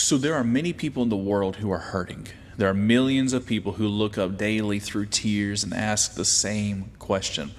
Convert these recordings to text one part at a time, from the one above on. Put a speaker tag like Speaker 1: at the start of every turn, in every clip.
Speaker 1: So there are many people in the world who are hurting. There are millions of people who look up daily through tears and ask the same question.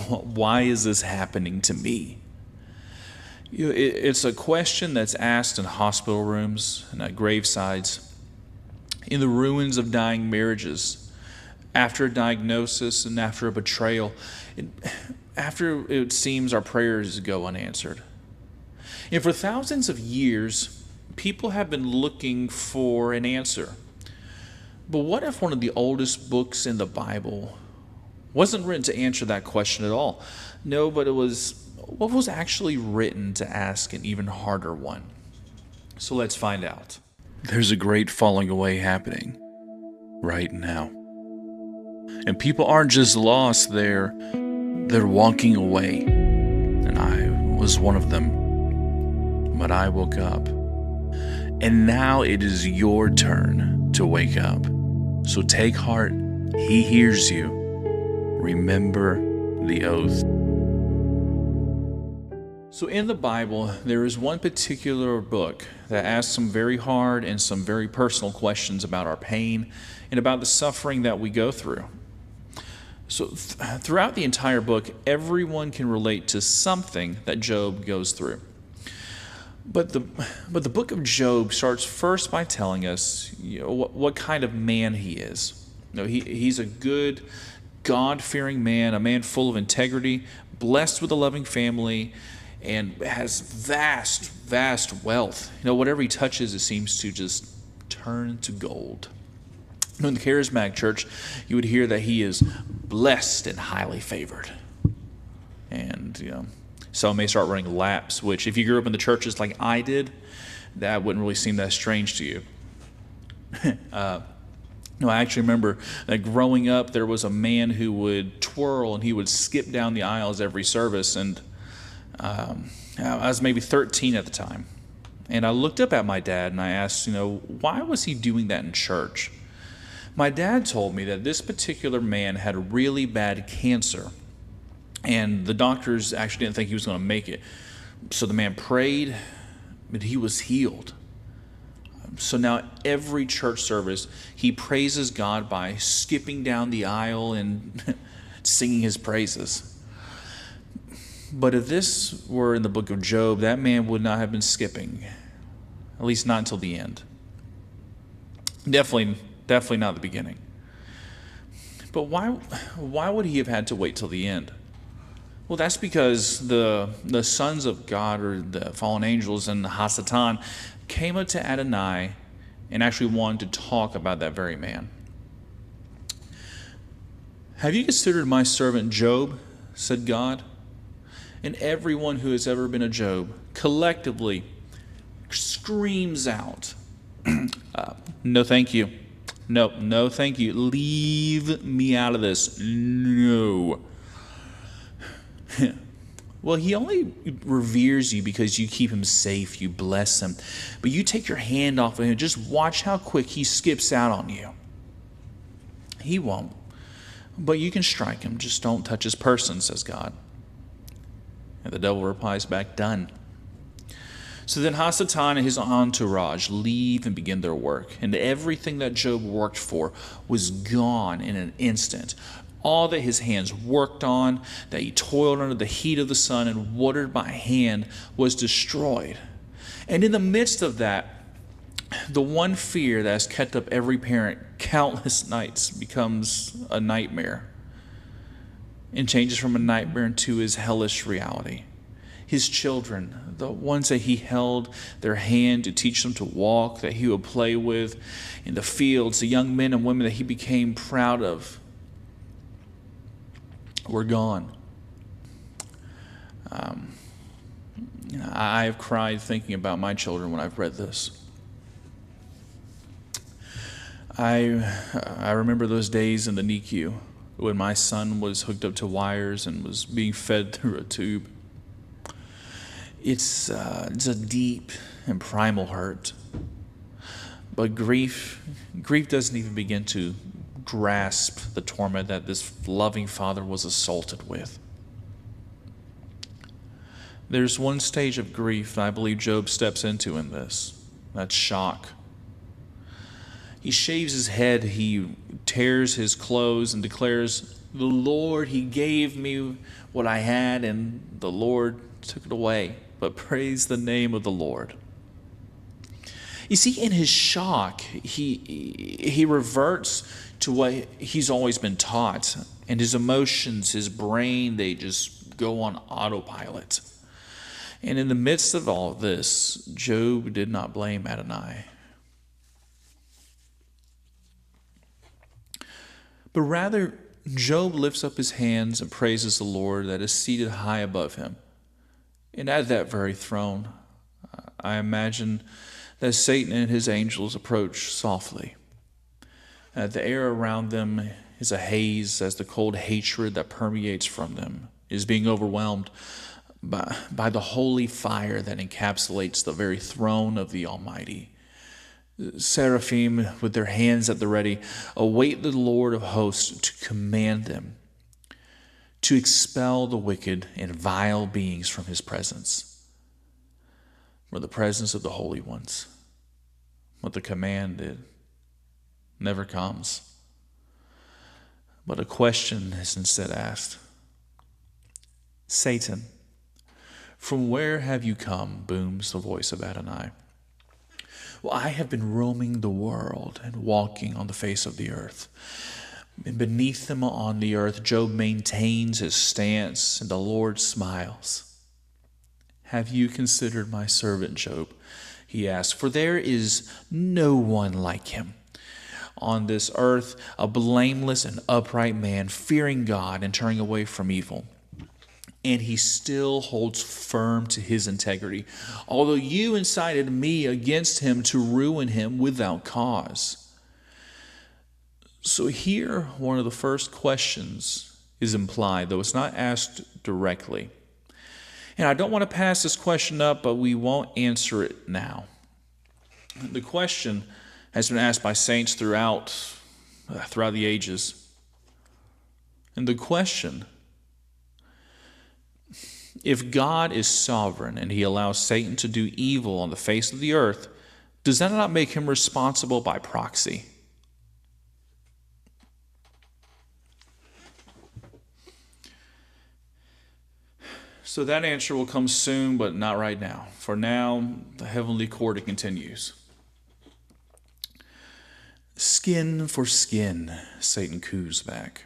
Speaker 1: Why is this happening to me? It's a question that's asked in hospital rooms and at gravesides, in the ruins of dying marriages, after a diagnosis and after a betrayal, after it seems our prayers go unanswered. And for thousands of years, people have been looking for an answer. But what if one of the oldest books in the Bible wasn't written to answer that question at all? No, but what was actually written to ask an even harder one? So let's find out. There's a great falling away happening right now. And people aren't just lost, they're walking away. And I was one of them. But I woke up. And now it is your turn to wake up. So take heart. He hears you. Remember the oath. So in the Bible, there is one particular book that asks some very hard and some very personal questions about our pain and about the suffering that we go through. So throughout the entire book, everyone can relate to something that Job goes through. But the book of Job starts first by telling us what kind of man he is. He's a good, God-fearing man, a man full of integrity, blessed with a loving family, and has vast wealth. Whatever he touches, it seems to just turn to gold. In the charismatic church, you would hear that he is blessed and highly favored. And, some may start running laps, which if you grew up in the churches like I did, that wouldn't really seem that strange to you. I actually remember that growing up, there was a man who would twirl and he would skip down the aisles every service. And I was maybe 13 at the time. And I looked up at my dad and I asked, why was he doing that in church? My dad told me that this particular man had really bad cancer. And the doctors actually didn't think he was going to make it. So the man prayed, but he was healed. So now every church service, he praises God by skipping down the aisle and singing his praises. But if this were in the book of Job, that man would not have been skipping, at least not until the end. Definitely not the beginning. But why would he have had to wait till the end? Well, that's because the sons of God, or the fallen angels, and HaSatan came up to Adonai and actually wanted to talk about that very man. Have you considered my servant Job, said God? And everyone who has ever been a Job collectively screams out, no thank you. No thank you. Leave me out of this. No. Well, he only reveres you because you keep him safe, you bless him. But you take your hand off of him, just watch how quick he skips out on you. He won't. But you can strike him, just don't touch his person, says God. And the devil replies back, done. So then HaSatan and his entourage leave and begin their work. And everything that Job worked for was gone in an instant. All that his hands worked on, that he toiled under the heat of the sun and watered by hand, was destroyed. And in the midst of that, the one fear that has kept up every parent countless nights becomes a nightmare, and changes from a nightmare into his hellish reality. His children, the ones that he held their hand to teach them to walk, that he would play with in the fields, the young men and women that he became proud of, were gone. I have cried thinking about my children when I've read this. I remember those days in the NICU when my son was hooked up to wires and was being fed through a tube. It's a deep and primal hurt. But grief doesn't even begin to grasp the torment that this loving father was assaulted with. There's one stage of grief that I believe Job steps into in this. That's shock. He shaves his head, he tears his clothes and declares, "The Lord, he gave me what I had, and the Lord took it away. But praise the name of the Lord." You see, in his shock, he reverts to what he's always been taught, and his emotions, his brain, they just go on autopilot. And in the midst of all this, Job did not blame Adonai, but rather Job lifts up his hands and praises the Lord that is seated high above him. And at that very throne, I imagine that Satan and his angels approach softly. The air around them is a haze as the cold hatred that permeates from them is being overwhelmed by the holy fire that encapsulates the very throne of the Almighty. Seraphim, with their hands at the ready, await the Lord of hosts to command them to expel the wicked and vile beings from his presence. For the presence of the holy ones, what the command did, never comes. But a question is instead asked. "Satan, from where have you come?" booms the voice of Adonai. "Well, I have been roaming the world and walking on the face of the earth." And beneath him on the earth, Job maintains his stance, and the Lord smiles. "Have you considered my servant Job?" he asks. "For there is no one like him on this earth, a blameless and upright man, fearing God and turning away from evil. And he still holds firm to his integrity, although you incited me against him to ruin him without cause." So here, one of the first questions is implied, though it's not asked directly. And I don't want to pass this question up, but we won't answer it now. The question has been asked by saints throughout the ages. And the question, if God is sovereign and he allows Satan to do evil on the face of the earth, does that not make him responsible by proxy? So that answer will come soon, but not right now. For now, the heavenly court continues. "Skin for skin," Satan coos back.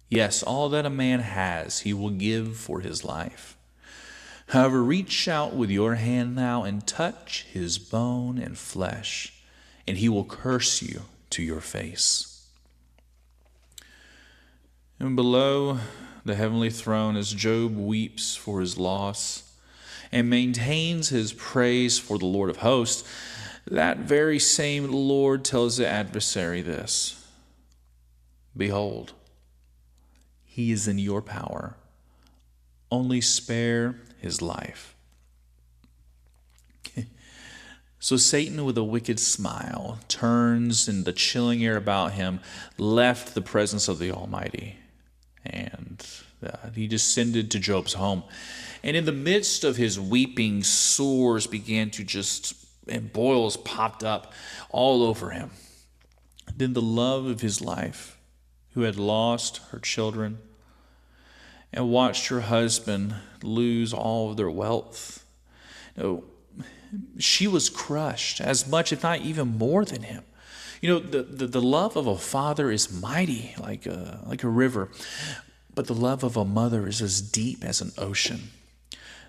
Speaker 1: "Yes, all that a man has, he will give for his life. However, reach out with your hand now and touch his bone and flesh, and he will curse you to your face." And below the heavenly throne, as Job weeps for his loss and maintains his praise for the Lord of hosts, that very same Lord tells the adversary this: "Behold, he is in your power. Only spare his life." So Satan, with a wicked smile, turns, and the chilling air about him left the presence of the Almighty. And he descended to Job's home. And in the midst of his weeping, sores began to and boils popped up all over him. Then the love of his life, who had lost her children and watched her husband lose all of their wealth, she was crushed as much, if not even more than him. The love of a father is mighty, like a river, but the love of a mother is as deep as an ocean.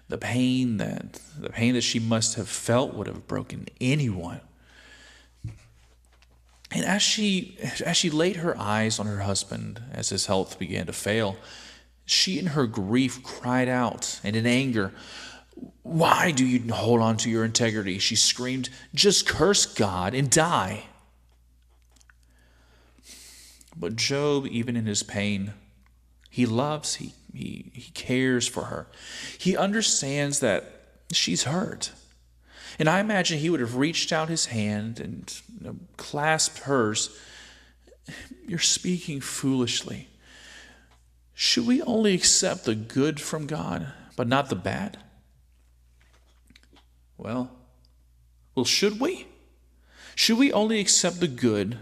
Speaker 1: The pain that she must have felt would have broken anyone. And as she laid her eyes on her husband, as his health began to fail, she in her grief cried out, and in anger, "Why do you hold on to your integrity?" She screamed, "Just curse God and die." But Job, even in his pain, he loves, he cares for her. He understands that she's hurt. And I imagine he would have reached out his hand and clasped hers. "You're speaking foolishly. Should we only accept the good from God, but not the bad?" Well, Well, should we? Should we only accept the good,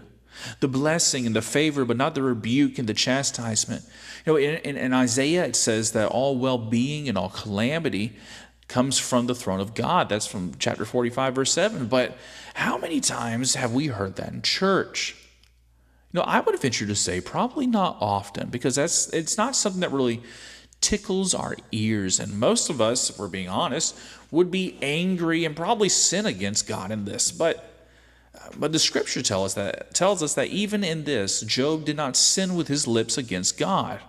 Speaker 1: the blessing and the favor, but not the rebuke and the chastisement? In Isaiah, it says that all well-being and all calamity comes from the throne of God. That's from chapter 45, verse 7. But how many times have we heard that in church? I would venture to say probably not often, because it's not something that really tickles our ears. And most of us, if we're being honest, would be angry and probably sin against God in this. But the scripture tells us that even in this, Job did not sin with his lips against God.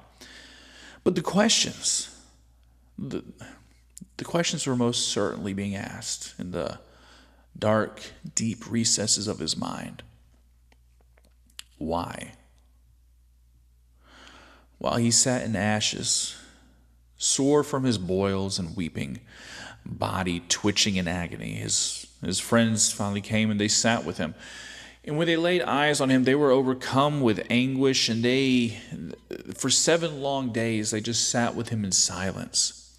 Speaker 1: But the questions were most certainly being asked in the dark, deep recesses of his mind. Why? While he sat in ashes, sore from his boils and weeping, body twitching in agony, his friends finally came and they sat with him. And when they laid eyes on him, they were overcome with anguish, and for 7 long days, they just sat with him in silence.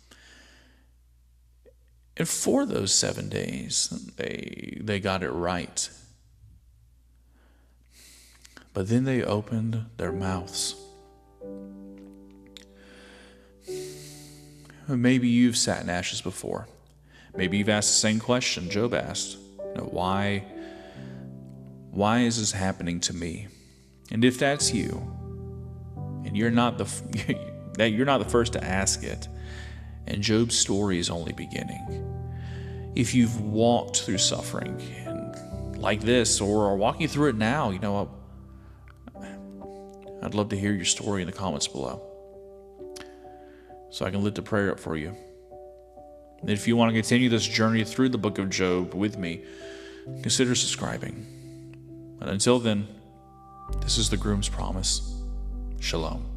Speaker 1: And for those 7 days, they got it right. But then they opened their mouths. Maybe you've sat in ashes before. Maybe you've asked the same question Job asked. Why is this happening to me? And if that's you, and you're not the first to ask it, and Job's story is only beginning. If you've walked through suffering and like this, or are walking through it now, I'd love to hear your story in the comments below, so I can lift a prayer up for you. And if you want to continue this journey through the book of Job with me, consider subscribing. But until then, this is the groom's promise. Shalom.